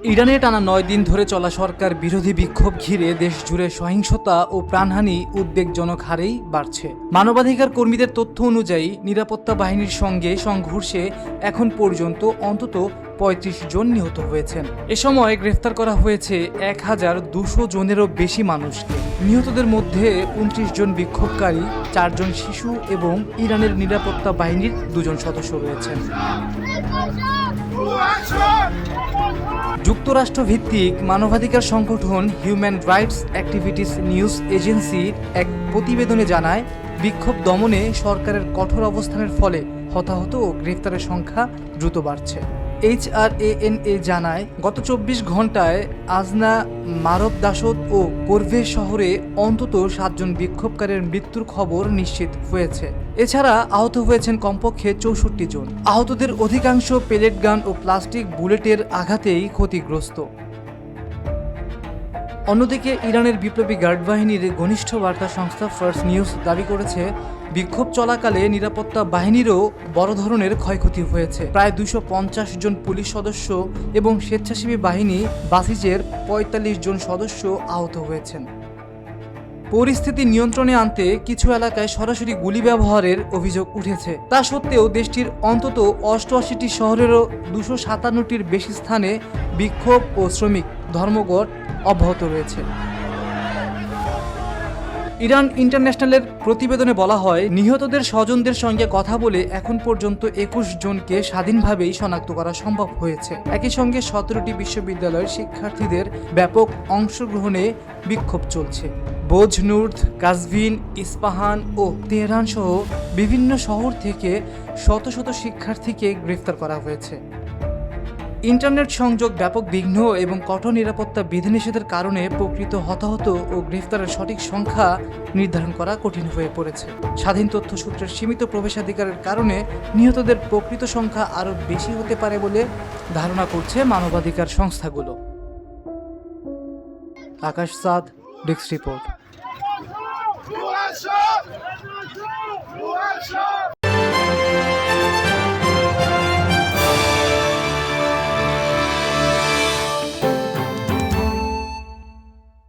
ইরানে টানা 9 দিন ধরে চলা সরকার বিরোধী বিক্ষোভ ঘিরে দেশ জুড়ে সহিংসতা ও প্রাণহানি উদ্বেগজনক হারেই বাড়ছে। মানবাধিকার কর্মীদের তথ্য অনুযায়ী নিরাপত্তা বাহিনীর সঙ্গে সংঘর্ষে এখন পর্যন্ত অন্তত ৩৫ জন নিহত হয়েছেন। এ সময় গ্রেফতার করা হয়েছে ১,২০০ জনেরও বেশি মানুষকে। নিহতদের মধ্যে ২৯ জন বিক্ষোভকারী, ৪ জন শিশু এবং ইরানের নিরাপত্তা বাহিনীর 2 জন সদস্য রয়েছেন। যুক্তরাষ্ট্র ভিত্তিক মানবাধিকার সংগঠন human rights activities news agency এক প্রতিবেদনে জানায়, বিক্ষোভ দমনে সরকারের কঠোর অবস্থানের ফলে হতাহত ও গ্রেফতারের সংখ্যা দ্রুত বাড়ছে। HRANA জানায়, গত ২৪ ঘন্টায় আজনা, মারব দাসত ও কোরভে শহরে অন্তত 7 জন বিক্ষোভকারীর মৃত্যুর খবর নিশ্চিত হয়েছে। এছাড়া আহত হয়েছেন কমপক্ষে ৬৪ জন। আহতদের অধিকাংশ পেলেট গান ও প্লাস্টিক বুলেটের আঘাতেই ক্ষতিগ্রস্ত। অন্যদিকে ইরানের বিপ্লবী গার্ড বাহিনীর ঘনিষ্ঠ বার্তা সংস্থা ফার্স নিউজ দাবি করেছে, বিক্ষোভ চলাকালে নিরাপত্তা বাহিনীরও বড় ধরনের ক্ষয়ক্ষতি হয়েছে। প্রায় ২৫০ জন পুলিশ সদস্য এবং স্বেচ্ছাসেবী বাহিনী বাসিজের ৪৫ জন সদস্য আহত হয়েছেন। পরিস্থিতি নিয়ন্ত্রণে আনতে কিছু এলাকায় সরাসরি গুলি ব্যবহারের অভিযোগ উঠেছে। তা সত্ত্বেও দেশটির অন্তত ৮৮টি শহরেরও ২৫৭টির বেশি স্থানে বিক্ষোভ ও শ্রমিক ধর্মঘট অব্যাহত রয়েছে। ইরান ইন্টারন্যাশনালের প্রতিবেদনে বলা হয়, নিহতদের স্বজনদের সঙ্গে কথা বলে এখন পর্যন্ত ২১ জনকে স্বাধীনভাবেই শনাক্ত করা সম্ভব হয়েছে। একই সঙ্গে ১৭টি বিশ্ববিদ্যালয়ের শিক্ষার্থীদের ব্যাপক অংশগ্রহণে বিক্ষোভ চলছে। বোজনুর্দ, কাজভিন, ইস্পাহান ও তেহরান সহ বিভিন্ন শহর থেকে শত শত শিক্ষার্থীকে গ্রেফতার করা হয়েছে। ইন্টারনেট সংযোগ ব্যাপক বিঘ্ন এবং কঠোর নিরাপত্তা বিধিনিষেধের কারণে প্রকৃত হতাহত ও গ্রেফতারের সঠিক সংখ্যা নির্ধারণ করা কঠিন হয়ে পড়েছে। স্বাধীন তথ্য সূত্রের সীমিত প্রবেশাধিকারের কারণে নিহতদের প্রকৃত সংখ্যা আরও বেশি হতে পারে বলে ধারণা করছে মানবাধিকার সংস্থাগুলো। আকাশ সাদ, ডেস্ক রিপোর্ট।